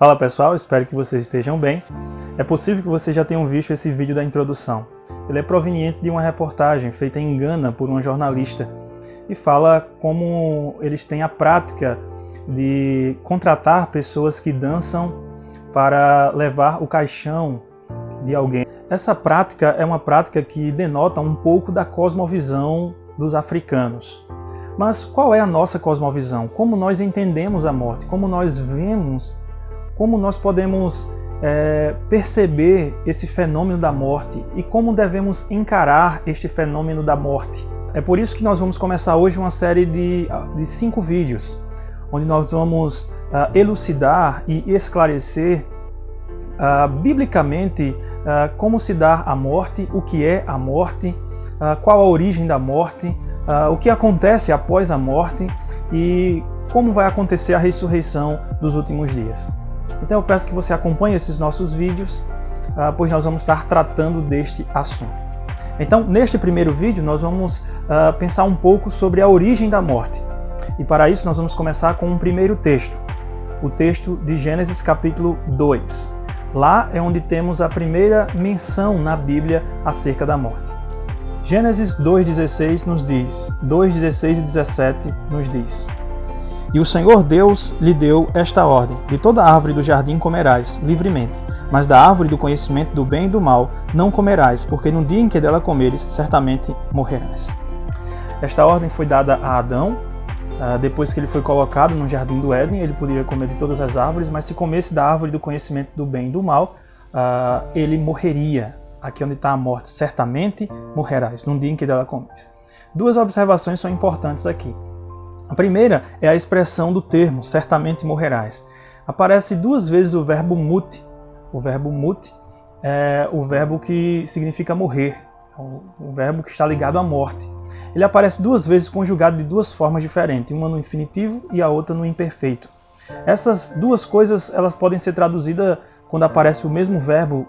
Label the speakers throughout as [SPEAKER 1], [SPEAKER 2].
[SPEAKER 1] Fala pessoal, espero que vocês estejam bem. É possível que vocês já tenham visto esse vídeo da introdução. Ele é proveniente de uma reportagem feita em Gana por uma jornalista e fala como eles têm a prática de contratar pessoas que dançam para levar o caixão de alguém. Essa prática é uma prática que denota um pouco da cosmovisão dos africanos. Mas qual é a nossa cosmovisão? Como nós entendemos a morte? Como nós vemos? Como nós podemos perceber esse fenômeno da morte e como devemos encarar este fenômeno da morte? É por isso que nós vamos começar hoje uma série de 5 vídeos, onde nós vamos elucidar e esclarecer biblicamente como se dá a morte, o que é a morte, qual a origem da morte, o que acontece após a morte e como vai acontecer a ressurreição dos últimos dias. Então eu peço que você acompanhe esses nossos vídeos, pois nós vamos estar tratando deste assunto. Então, neste primeiro vídeo, nós vamos pensar um pouco sobre a origem da morte. E para isso nós vamos começar com um primeiro texto, o texto de Gênesis capítulo 2. Lá é onde temos a primeira menção na Bíblia acerca da morte. Gênesis 2,16 nos diz, 2,16 e 17 nos diz: E o Senhor Deus lhe deu esta ordem: de toda árvore do jardim comerás livremente, mas da árvore do conhecimento do bem e do mal não comerás, porque no dia em que dela comeres, certamente morrerás. Esta ordem foi dada a Adão, depois que ele foi colocado no jardim do Éden. Ele poderia comer de todas as árvores, mas se comesse da árvore do conhecimento do bem e do mal, ele morreria. Aqui onde está a morte, certamente morrerás, no dia em que dela comeres. 2 observações são importantes aqui. A primeira é a expressão do termo, certamente morrerás. Aparece 2 vezes o verbo mut. O verbo mut é o verbo que significa morrer, o verbo que está ligado à morte. Ele aparece 2 vezes conjugado de 2 formas diferentes, uma no infinitivo e a outra no imperfeito. Essas 2 coisas elas podem ser traduzidas, quando aparece o mesmo verbo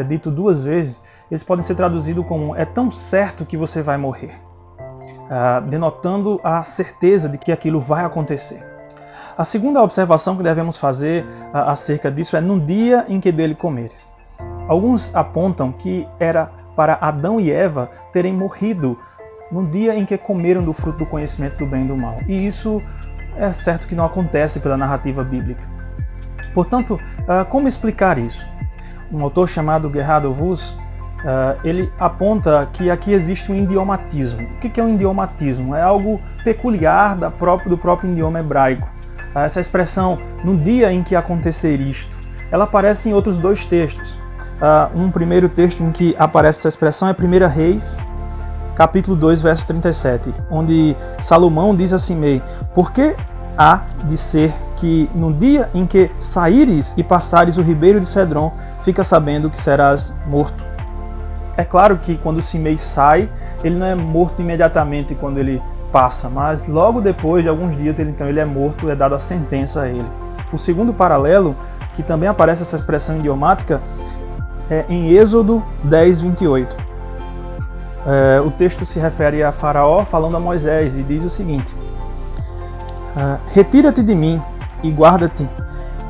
[SPEAKER 1] dito 2 vezes, eles podem ser traduzidos como é tão certo que você vai morrer. Denotando a certeza de que aquilo vai acontecer. A segunda observação que devemos fazer acerca disso é no dia em que dele comeres. Alguns apontam que era para Adão e Eva terem morrido no dia em que comeram do fruto do conhecimento do bem e do mal. E isso é certo que não acontece pela narrativa bíblica. Portanto, como explicar isso? Um autor chamado Gerhard Voss, ele aponta que aqui existe um idiomatismo. O que é um idiomatismo? É algo peculiar do próprio idioma hebraico. Essa expressão, no dia em que acontecer isto, ela aparece em outros 2 textos. Um primeiro texto em que aparece essa expressão é 1 Reis, capítulo 2, verso 37, onde Salomão diz assim meio: porque há de ser que no dia em que saíres e passares o ribeiro de Cedron, fica sabendo que serás morto. É claro que quando Simei sai, ele não é morto imediatamente quando ele passa, mas logo depois de alguns dias ele é morto, é dada a sentença a ele. O segundo paralelo, que também aparece essa expressão idiomática, é em Êxodo 10, 28. O texto se refere a Faraó falando a Moisés e diz o seguinte: retira-te de mim e guarda-te,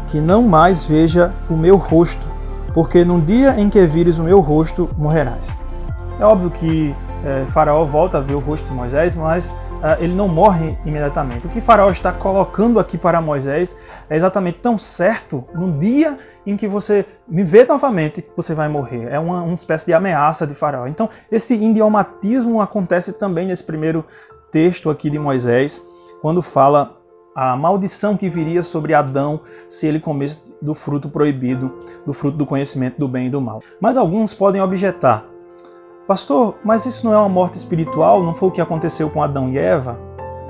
[SPEAKER 1] que não mais veja o meu rosto, porque no dia em que vires o meu rosto, morrerás. É óbvio que Faraó volta a ver o rosto de Moisés, mas ele não morre imediatamente. O que Faraó está colocando aqui para Moisés é exatamente tão certo: no dia em que você me vê novamente, você vai morrer. É uma espécie de ameaça de Faraó. Então, esse idiomatismo acontece também nesse primeiro texto aqui de Moisés, quando fala a maldição que viria sobre Adão se ele comesse do fruto proibido, do fruto do conhecimento do bem e do mal. Mas alguns podem objetar: pastor, mas isso não é uma morte espiritual? Não foi o que aconteceu com Adão e Eva?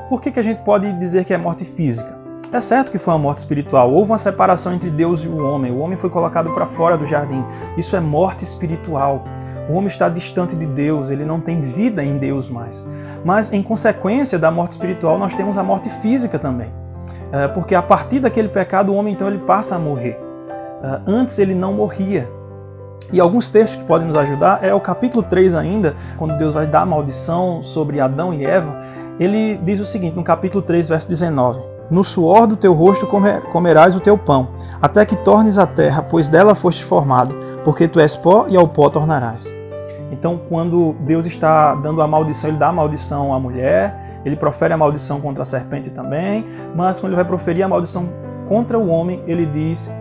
[SPEAKER 1] Por que a gente pode dizer que é morte física? É certo que foi uma morte espiritual. Houve uma separação entre Deus e o homem foi colocado para fora do jardim. Isso é morte espiritual. O homem está distante de Deus, ele não tem vida em Deus mais. Mas, em consequência da morte espiritual, nós temos a morte física também. Porque a partir daquele pecado, o homem então ele passa a morrer. Antes ele não morria. E alguns textos que podem nos ajudar é o capítulo 3 ainda, quando Deus vai dar a maldição sobre Adão e Eva. Ele diz o seguinte, no capítulo 3, verso 19: no suor do teu rosto comerás o teu pão, até que tornes a terra, pois dela foste formado, porque tu és pó e ao pó tornarás. Então, quando Deus está dando a maldição, ele dá a maldição à mulher, ele profere a maldição contra a serpente também, mas quando ele vai proferir a maldição contra o homem, ele diz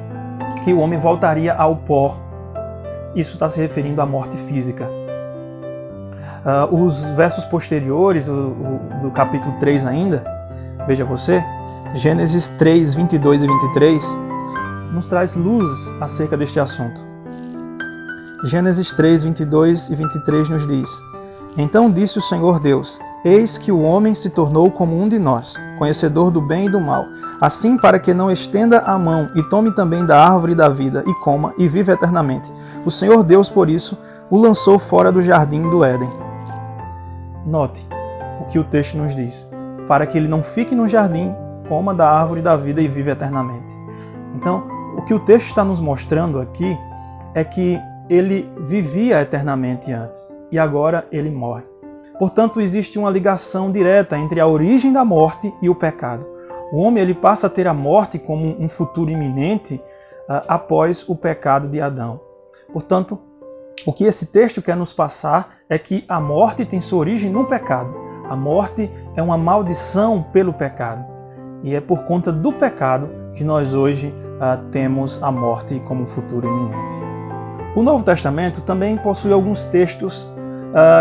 [SPEAKER 1] que o homem voltaria ao pó. Isso está se referindo à morte física. Os versos posteriores, do capítulo 3 ainda, veja você, Gênesis 3, 22 e 23, nos traz luz acerca deste assunto. Gênesis 3, 22 e 23 nos diz: Então disse o Senhor Deus: Eis que o homem se tornou como um de nós, conhecedor do bem e do mal, assim para que não estenda a mão e tome também da árvore da vida e coma e viva eternamente. O Senhor Deus, por isso, o lançou fora do jardim do Éden. Note o que o texto nos diz: para que ele não fique no jardim, coma da árvore da vida e viva eternamente. Então, o que o texto está nos mostrando aqui é que ele vivia eternamente antes e agora ele morre. Portanto, existe uma ligação direta entre a origem da morte e o pecado. O homem ele passa a ter a morte como um futuro iminente após o pecado de Adão. Portanto, o que esse texto quer nos passar é que a morte tem sua origem no pecado. A morte é uma maldição pelo pecado. E é por conta do pecado que nós hoje temos a morte como um futuro iminente. O Novo Testamento também possui alguns textos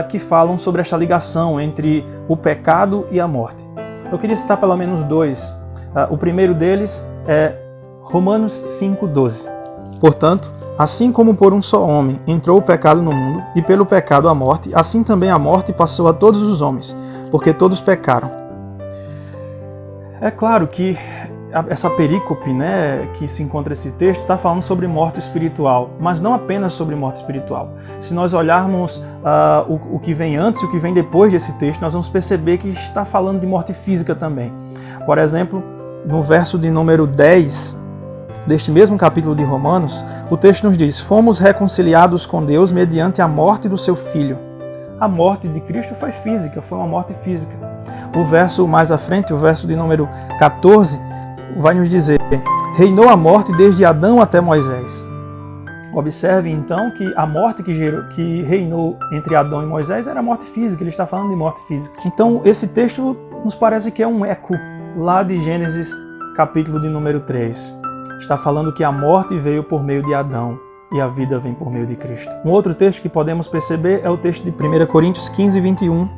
[SPEAKER 1] que falam sobre esta ligação entre o pecado e a morte. Eu queria citar pelo menos dois. O primeiro deles é Romanos 5,12. Portanto, assim como por um só homem entrou o pecado no mundo, e pelo pecado a morte, assim também a morte passou a todos os homens, porque todos pecaram. É claro que essa perícope, que se encontra esse texto, está falando sobre morte espiritual, mas não apenas sobre morte espiritual. Se nós olharmos o que vem antes e o que vem depois desse texto, nós vamos perceber que está falando de morte física também. Por exemplo, no verso de número 10 deste mesmo capítulo de Romanos, o texto nos diz: Fomos reconciliados com Deus mediante a morte do seu Filho. A morte de Cristo foi física, foi uma morte física. O verso mais à frente, o verso de número 14, vai nos dizer: reinou a morte desde Adão até Moisés. Observe então que a morte que reinou entre Adão e Moisés era a morte física, ele está falando de morte física. Então esse texto nos parece que é um eco lá de Gênesis capítulo de número 3. Está falando que a morte veio por meio de Adão e a vida vem por meio de Cristo. Um outro texto que podemos perceber é o texto de 1 Coríntios 15, 21,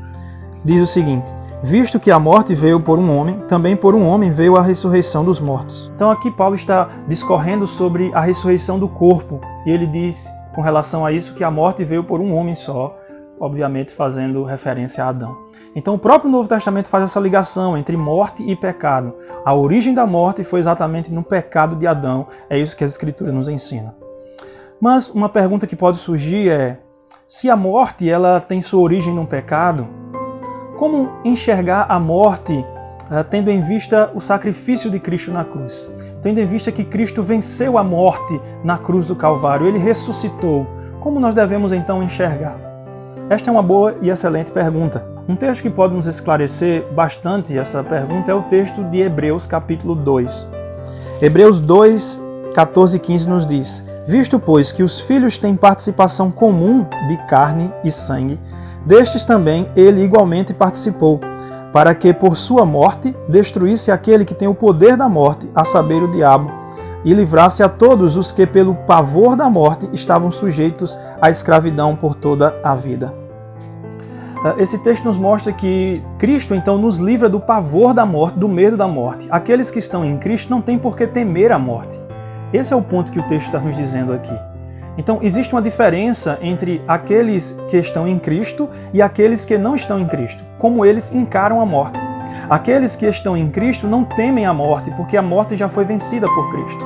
[SPEAKER 1] diz o seguinte: Visto que a morte veio por um homem, também por um homem veio a ressurreição dos mortos. Então aqui Paulo está discorrendo sobre a ressurreição do corpo, e ele diz com relação a isso que a morte veio por um homem só, obviamente fazendo referência a Adão. Então o próprio Novo Testamento faz essa ligação entre morte e pecado. A origem da morte foi exatamente no pecado de Adão, é isso que as Escrituras nos ensinam. Mas uma pergunta que pode surgir é: se a morte ela tem sua origem num pecado, como enxergar a morte tendo em vista o sacrifício de Cristo na cruz? Tendo em vista que Cristo venceu a morte na cruz do Calvário, ele ressuscitou. Como nós devemos então enxergar? Esta é uma boa e excelente pergunta. Um texto que pode nos esclarecer bastante essa pergunta é o texto de Hebreus capítulo 2. Hebreus 2, 14 e 15 nos diz: Visto, pois, que os filhos têm participação comum de carne e sangue, destes também ele igualmente participou, para que por sua morte destruísse aquele que tem o poder da morte, a saber, o diabo, e livrasse a todos os que pelo pavor da morte estavam sujeitos à escravidão por toda a vida. Esse texto nos mostra que Cristo então nos livra do pavor da morte, do medo da morte. Aqueles que estão em Cristo não têm por que temer a morte. Esse é o ponto que o texto está nos dizendo aqui. Então, existe uma diferença entre aqueles que estão em Cristo e aqueles que não estão em Cristo, como eles encaram a morte. Aqueles que estão em Cristo não temem a morte, porque a morte já foi vencida por Cristo.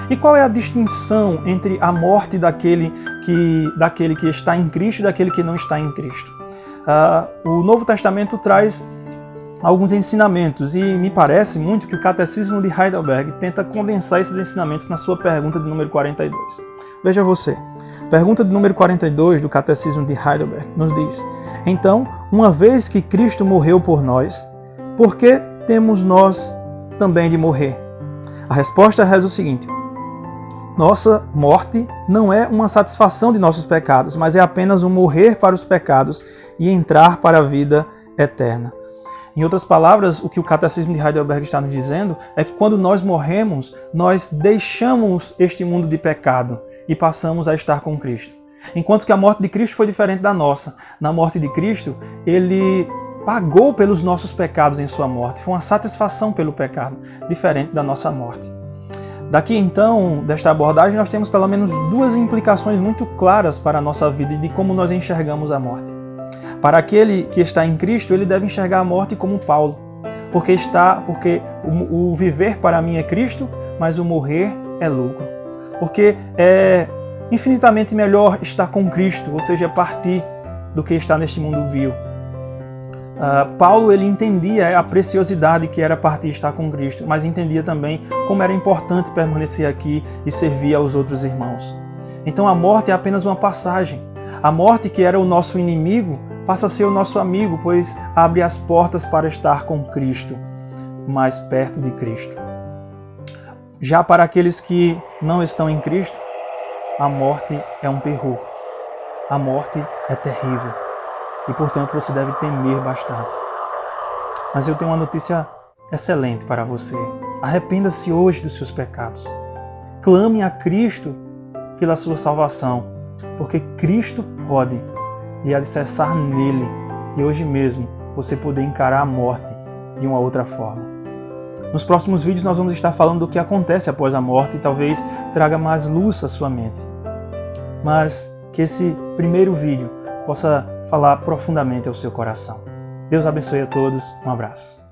[SPEAKER 1] E qual é a distinção entre a morte daquele que está em Cristo e daquele que não está em Cristo? O Novo Testamento traz alguns ensinamentos e me parece muito que o Catecismo de Heidelberg tenta condensar esses ensinamentos na sua pergunta de número 42. Veja você, pergunta de número 42 do Catecismo de Heidelberg nos diz: Então, uma vez que Cristo morreu por nós, por que temos nós também de morrer? A resposta reza o seguinte: nossa morte não é uma satisfação de nossos pecados, mas é apenas um morrer para os pecados e entrar para a vida eterna. Em outras palavras, o que o Catecismo de Heidelberg está nos dizendo é que quando nós morremos, nós deixamos este mundo de pecado e passamos a estar com Cristo. Enquanto que a morte de Cristo foi diferente da nossa. Na morte de Cristo, Ele pagou pelos nossos pecados em sua morte. Foi uma satisfação pelo pecado, diferente da nossa morte. Daqui então, desta abordagem, nós temos pelo menos duas implicações muito claras para a nossa vida e de como nós enxergamos a morte. Para aquele que está em Cristo, ele deve enxergar a morte como Paulo, porque o viver para mim é Cristo, mas o morrer é lucro. Porque é infinitamente melhor estar com Cristo, ou seja, partir, do que estar neste mundo vil. Paulo ele entendia a preciosidade que era partir e estar com Cristo, mas entendia também como era importante permanecer aqui e servir aos outros irmãos. Então a morte é apenas uma passagem. A morte, que era o nosso inimigo, passa a ser o nosso amigo, pois abre as portas para estar com Cristo, mais perto de Cristo. Já para aqueles que não estão em Cristo, a morte é um terror. A morte é terrível e, portanto, você deve temer bastante. Mas eu tenho uma notícia excelente para você. Arrependa-se hoje dos seus pecados. Clame a Cristo pela sua salvação, porque Cristo pode lhe alicerçar nele e hoje mesmo você poder encarar a morte de uma outra forma. Nos próximos vídeos nós vamos estar falando do que acontece após a morte e talvez traga mais luz à sua mente. Mas que esse primeiro vídeo possa falar profundamente ao seu coração. Deus abençoe a todos. Um abraço.